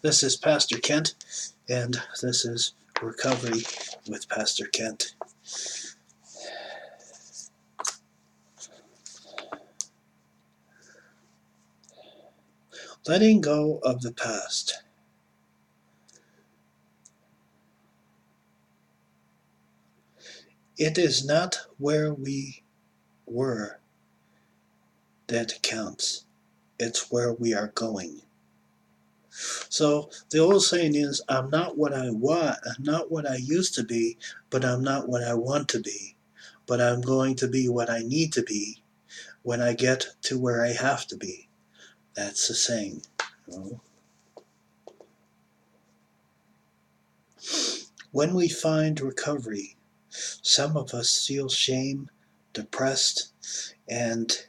This is Pastor Kent, and this is Recovery with Pastor Kent. Letting go of the past. It is not where we were that counts. It's where we are going. So the old saying is, I'm not what I want, I'm not what I used to be, but I'm not what I want to be. But I'm going to be what I need to be when I get to where I have to be. That's the saying. You know? When we find recovery, some of us feel shame, depressed, and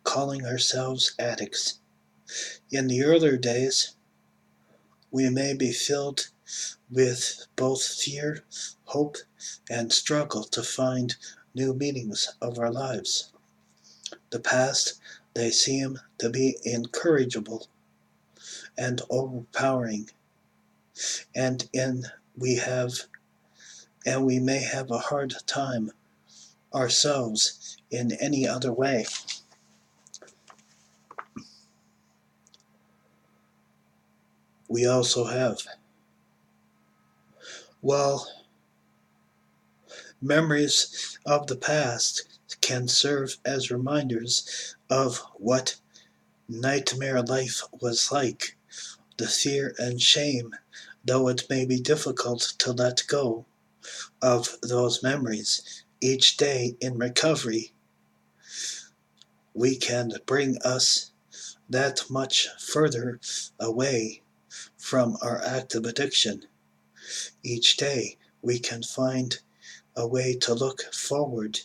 calling ourselves addicts. In the earlier days, we may be filled with both fear, hope, and struggle to find new meanings of our lives. The past, they seem to be incorrigible and overpowering, and we may have a hard time ourselves in any other way. We also have, memories of the past can serve as reminders of what nightmare life was like. The fear and shame, though it may be difficult to let go of those memories, each day in recovery, we can bring us that much further away from our active addiction. Each day we can find a way to look forward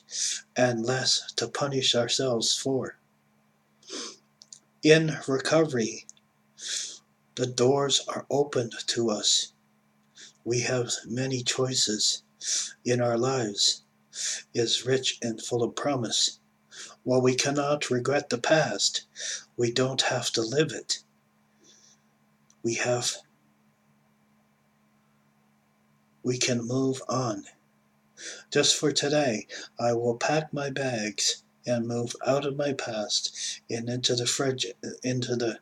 and less to punish ourselves for. In recovery, the doors are opened to us. We have many choices in our lives. Is rich and full of promise. While we cannot regret the past, we don't have to live it. We can move on. Just for today, I will pack my bags and move out of my past and into the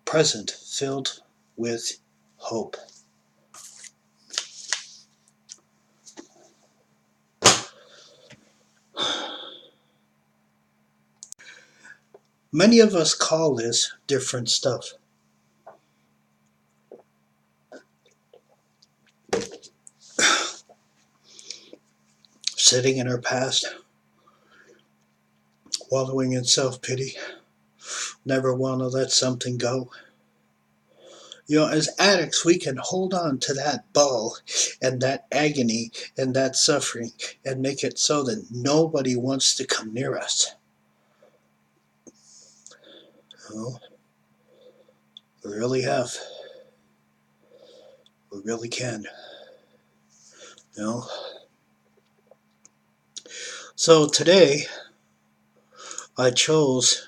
present filled with hope. Many of us call this different stuff. Sitting in our past, wallowing in self-pity, never want to let something go. As addicts, we can hold on to that ball and that agony and that suffering and make it so that nobody wants to come near us. We really have. We really can. So today, I chose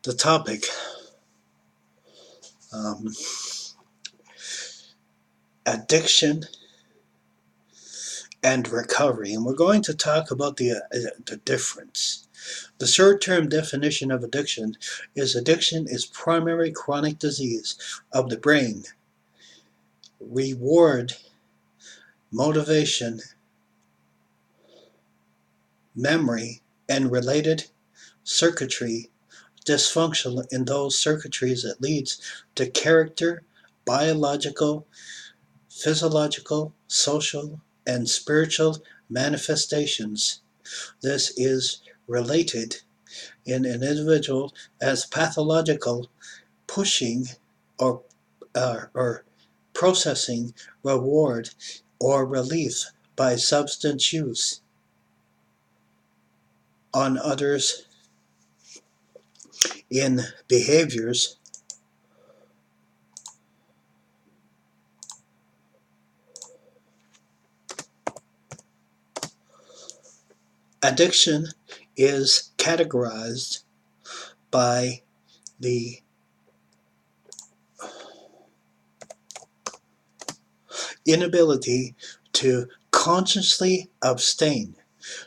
the topic addiction and recovery, and we're going to talk about the difference. The short-term definition of addiction is primary chronic disease of the brain. Reward, motivation, memory, and related circuitry dysfunction in those circuitries that leads to character, biological, physiological, social, and spiritual manifestations. This is related in an individual as pathological pushing or processing reward or relief by substance use on others in behaviors addiction is categorized by the inability to consciously abstain.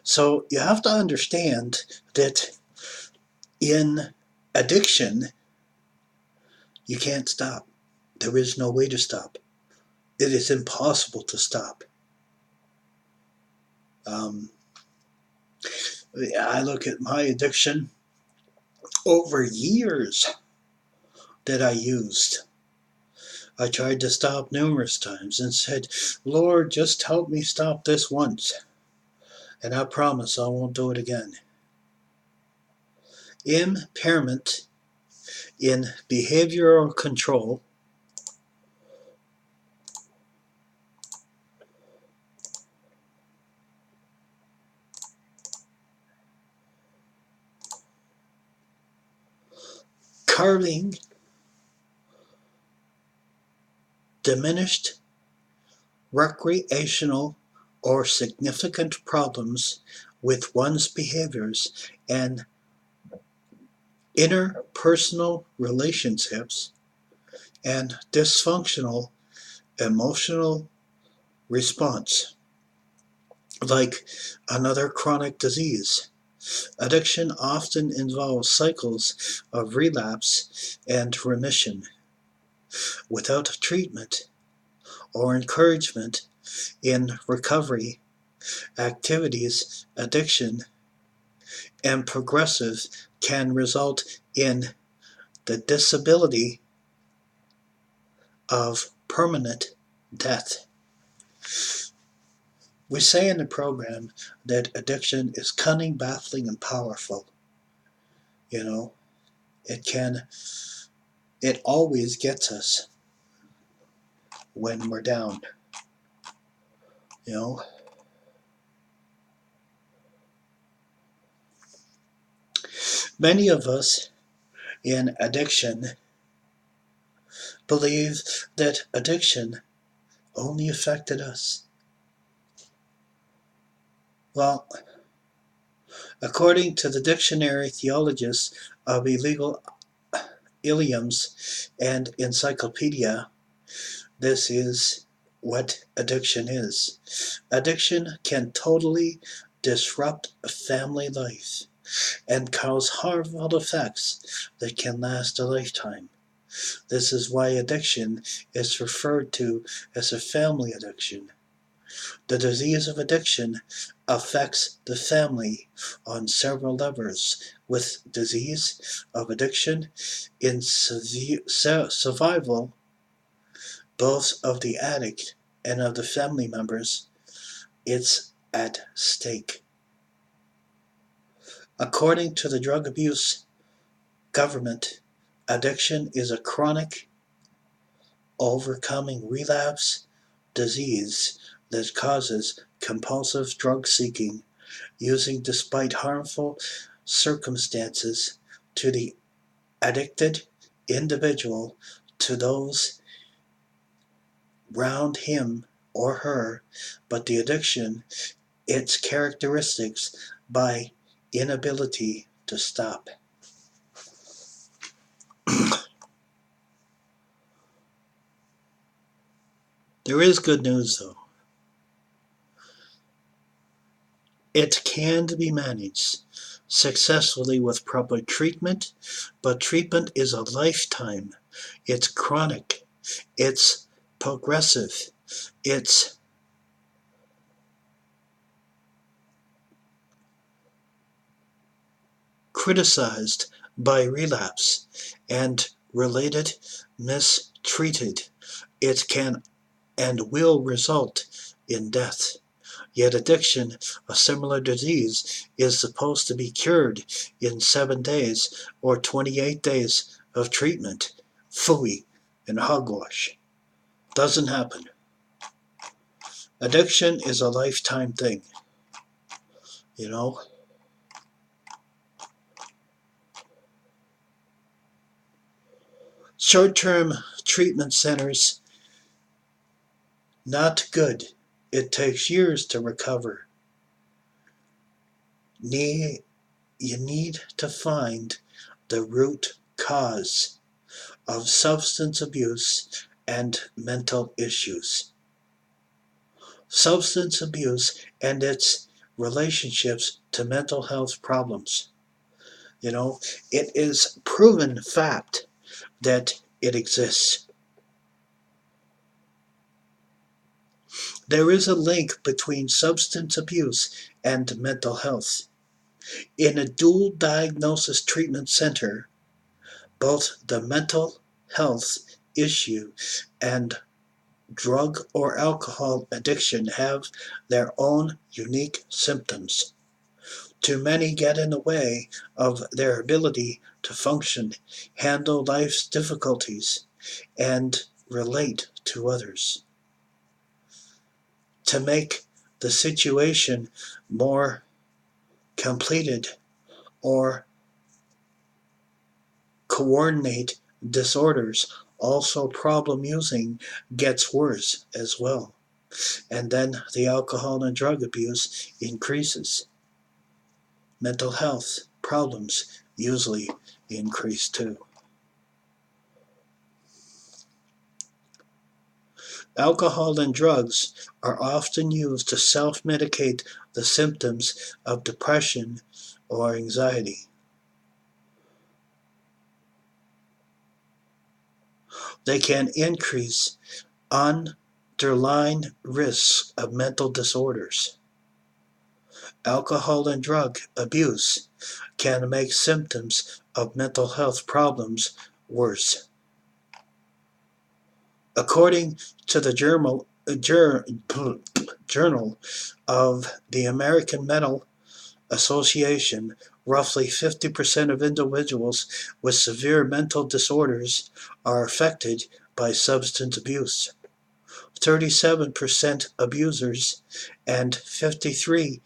So you have to understand that in addiction, you can't stop. There is no way to stop. It is impossible to stop. I look at my addiction over years that I used. I tried to stop numerous times and said, Lord, just help me stop this once. And I promise I won't do it again. Impairment in behavioral control carving diminished recreational or significant problems with one's behaviors and interpersonal relationships and dysfunctional emotional response, like another chronic disease. Addiction often involves cycles of relapse and remission. Without treatment or encouragement in recovery activities, addiction and progressive can result in the disability of permanent death. We say in the program that addiction is cunning, baffling, and powerful. You know, it always gets us when we're down. You know, many of us in addiction believe that addiction only affected us. Well, according to the dictionary theologists of illegal idioms and encyclopedia, this is what addiction is. Addiction can totally disrupt a family life and cause harmful effects that can last a lifetime. This is why addiction is referred to as a family addiction. The disease of addiction affects the family on several levels, with disease of addiction in survival both of the addict and of the family members. It's at stake. According to the drug abuse government, addiction is a chronic, overcoming relapse disease that causes compulsive drug seeking, using despite harmful circumstances to the addicted individual, to those round him or her, but the addiction, its characteristics by inability to stop. There is good news though. It can be managed successfully with proper treatment, but treatment is a lifetime. It's chronic. It's progressive. It's criticized by relapse and related mistreated. It can and will result in death. Yet addiction, a similar disease, is supposed to be cured in 7 days or 28 days of treatment. Phooey and hogwash. Doesn't happen. Addiction is a lifetime thing. You know? Short-term treatment centers, not good. It takes years to recover. You need to find the root cause of substance abuse and mental issues. substance abuse and its relationships to mental health problems. You know, it is proven fact that it exists. There is a link between substance abuse and mental health. In a dual diagnosis treatment center, both the mental health issue and drug or alcohol addiction have their own unique symptoms. Too many get in the way of their ability to function, handle life's difficulties, and relate to others. To make the situation more completed or coordinate disorders, also problem using gets worse as well. And then the alcohol and drug abuse increases. Mental health problems usually increase too. Alcohol and drugs are often used to self-medicate the symptoms of depression or anxiety. They can increase underlying risks of mental disorders. Alcohol and drug abuse can make symptoms of mental health problems worse. According to the Journal of the American Mental Association, roughly 50% of individuals with severe mental disorders are affected by substance abuse. 37% abusers and 53%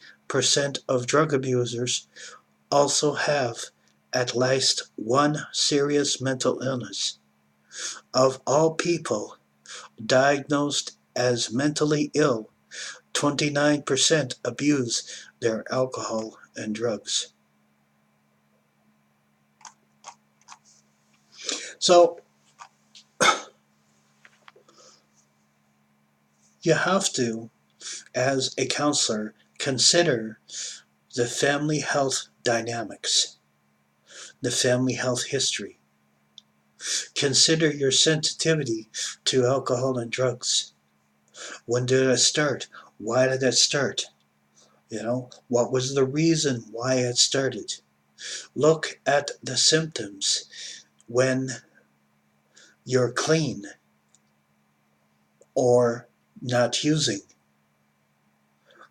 of drug abusers also have at least one serious mental illness. Of all people diagnosed as mentally ill, 29% abuse their alcohol and drugs. So you have to, as a counselor, consider the family health dynamics, the family health history. Consider your sensitivity to alcohol and drugs. When did it start? Why did it start? What was the reason why it started? Look at the symptoms when you're clean or not using.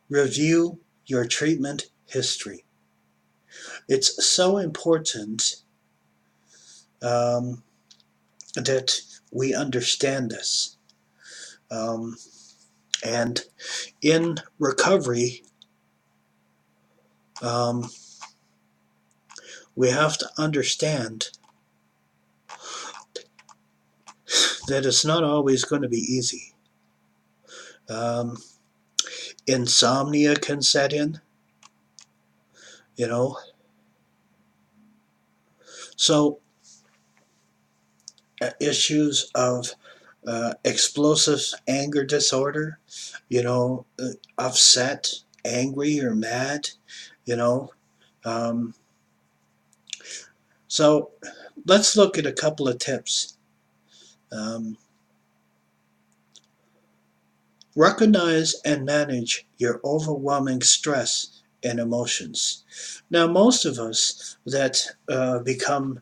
Review your treatment history. It's so important that we understand this. And in recovery, we have to understand that it's not always going to be easy. Insomnia can set in, So issues of explosive anger disorder, upset, angry, or mad, you know. Um, so let's look at a couple of tips. Recognize and manage your overwhelming stress and emotions. Now, most of us that become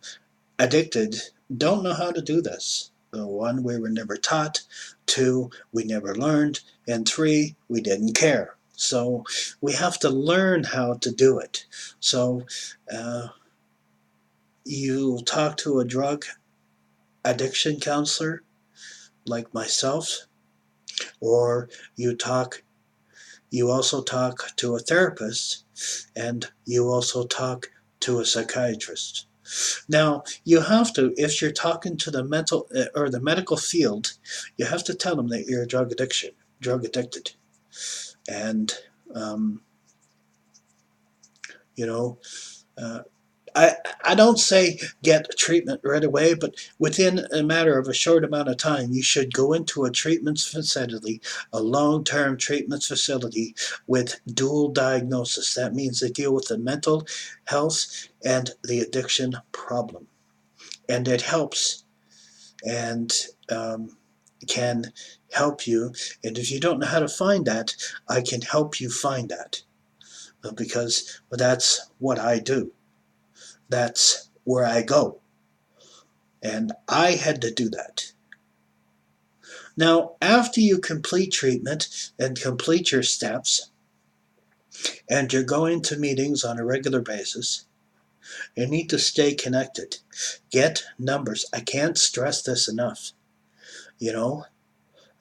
addicted don't know how to do this. One, we were never taught. Two, we never learned. And three, we didn't care. So we have to learn how to do it. So you talk to a drug addiction counselor like myself, or you also talk to a therapist, and you also talk to a psychiatrist. Now, you have to, if you're talking to the mental or the medical field, you have to tell them that you're drug addicted. And, you know, I don't say get treatment right away, but within a matter of a short amount of time, you should go into a treatment facility, a long-term treatment facility with dual diagnosis. That means they deal with the mental health and the addiction problem. And it helps and can help you. And if you don't know how to find that, I can help you find that because that's what I do. That's where I go. And I had to do that. Now, after you complete treatment and complete your steps, and you're going to meetings on a regular basis, you need to stay connected. Get numbers. I can't stress this enough. You know,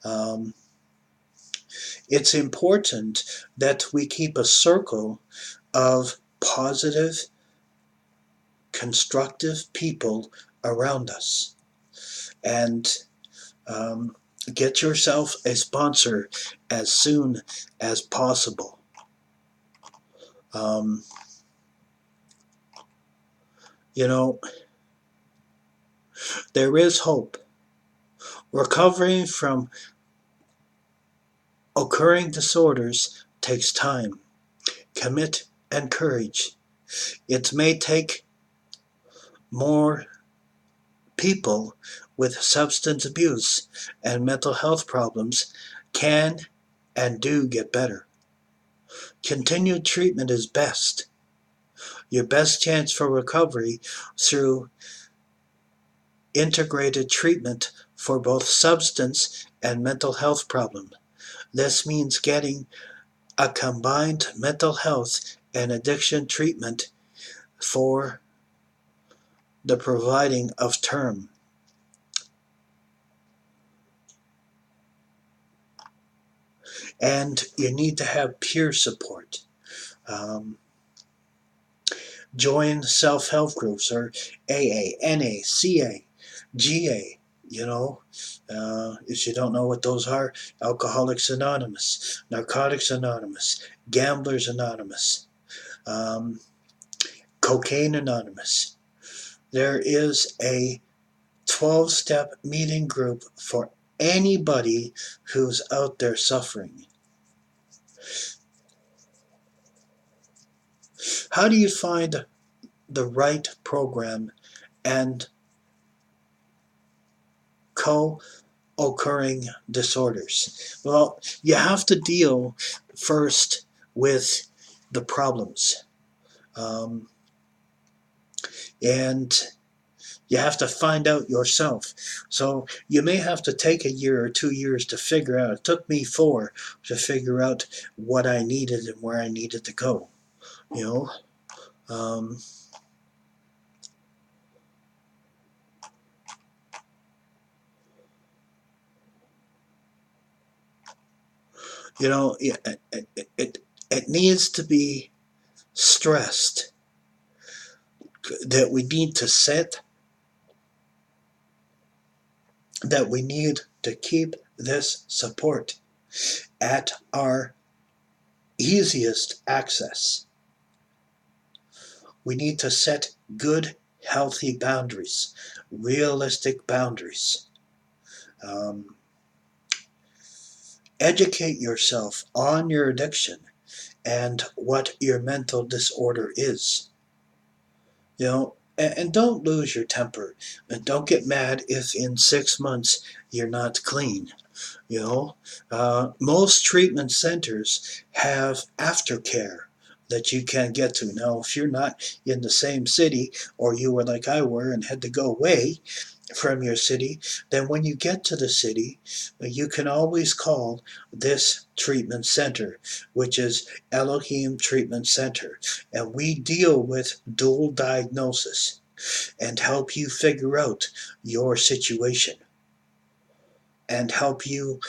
um, it's important that we keep a circle of positive, constructive people around us. And um, get yourself a sponsor as soon as possible. Um, you know, there is hope. Recovering from occurring disorders takes time, commit, and courage. It may take more people with substance abuse and mental health problems can and do get better. Continued treatment is best. Your best chance for recovery through integrated treatment for both substance and mental health problems. This means getting a combined mental health and addiction treatment for the providing of term. And you need to have peer support. Um, Join self-help groups or AA, NA, CA, GA. You know, if you don't know what those are, Alcoholics Anonymous, Narcotics Anonymous, Gamblers Anonymous, um, Cocaine Anonymous. There is a 12-step meeting group for anybody who's out there suffering. How do you find the right program and co-occurring disorders? Well, you have to deal first with the problems. Um, and you have to find out yourself. So you may have to take a year or 2 years to figure out. It took me 4 to figure out what I needed and where I needed to go. You know, um, it needs to be stressed that we need to set, that we need to keep this support at our easiest access. We need to set good, healthy boundaries, realistic boundaries. Um, Educate yourself on your addiction and what your mental disorder is. And don't lose your temper. And don't get mad if in 6 months you're not clean. Most treatment centers have aftercare that you can get to. Now, if you're not in the same city, or you were like I were and had to go away from your city, then when you get to the city, you can always call this treatment center, which is Elohim Treatment Center. And we deal with dual diagnosis and help you figure out your situation and help you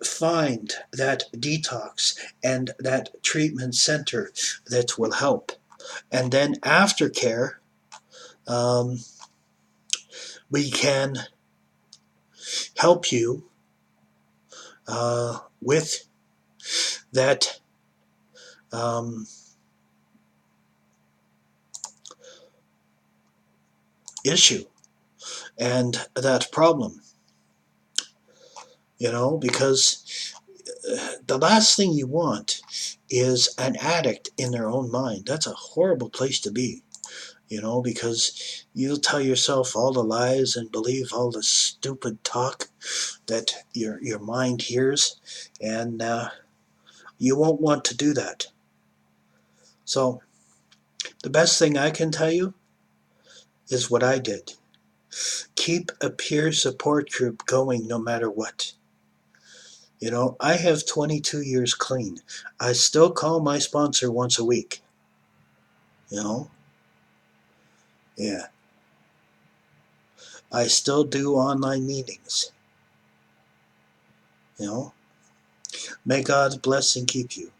find that detox and that treatment center that will help. And then aftercare, um, we can help you with that um, issue and that problem, because the last thing you want is an addict in their own mind. That's a horrible place to be, because you'll tell yourself all the lies and believe all the stupid talk that your mind hears, and you won't want to do that. So the best thing I can tell you is what I did. Keep a peer support group going no matter what. I have 22 years clean. I still call my sponsor once a week. Yeah. I still do online meetings. May God bless and keep you.